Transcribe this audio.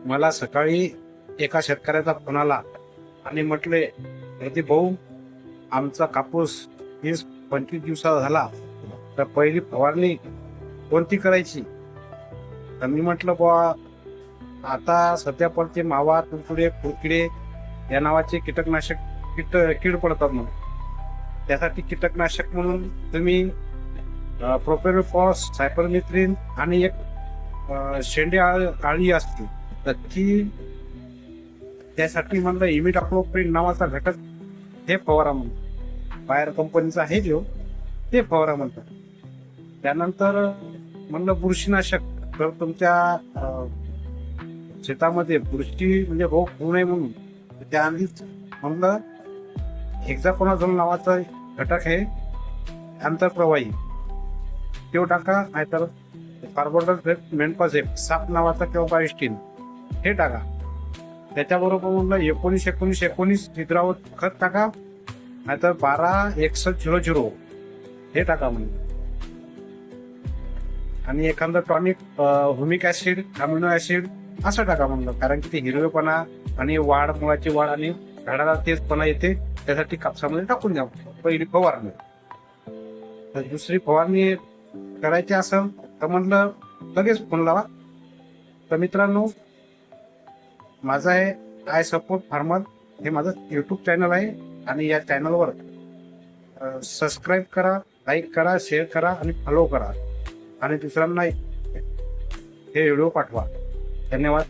मला सकाळी एका शेतकऱ्याचा फोन आला आणि म्हटले, "यती भाऊ, आमचा कापूस 20-25 दिवसाचा झाला, तर पहिली फवारणी कोणती करायची?" तर मी म्हटलं, "बुवा, आता सध्या पडते मावा, तुडतुडे, फुरकिडे या नावाचे कीड पडतात म्हणून. त्यासाठी कीटकनाशक म्हणून तुम्ही प्रोपेनोफॉस, सायपरमेथ्रिन आणि एक शेंडे आळी असते, तर ती त्यासाठी म्हणलं इमिडाक्लोप्रिड नावाचा घटक हे फवारा म्हणतो. बाहेर कंपनीचा आहे जो ते फवारा म्हणतात. त्यानंतर म्हणलं बुरशीनाशक, तर तुमच्या शेतामध्ये बुरशी म्हणजे रोग होऊ नये म्हणून त्या आधीच म्हणलं हेक्साकोनाझोल नावाचा घटक आहे आंतरप्रवाही, तो टाका. नाहीतर कार्बोदर मेनपाझेप साप नावाचा किंवा बायोस्टीन हे टाका. त्याच्याबरोबर म्हणलं 19-19-19 हिद्रावत खत टाका, नाहीतर 12-61-00 हे टाका म्हणलं. आणि एखादं tonic, humic acid, amino acid असं टाका म्हणलं. कारण की ते हिरवेपणा आणि मुळाची वाढ आणि झाडाला तेजपणा येते, त्यासाठी कापसामध्ये टाकून द्या पहिली फवारणी. तर दुसरी फवारणी करायची असेल तर म्हणलं लगेच फोन लावा. तर मित्रांनो, माझं आहे आय सपोर्ट फार्मर, हे माझं यूट्यूब चॅनल आहे आणि या चॅनलवर सबस्क्राईब करा, लाईक करा, शेअर करा आणि फॉलो करा आणि दुसऱ्यांना हे व्हिडिओ पाठवा. धन्यवाद.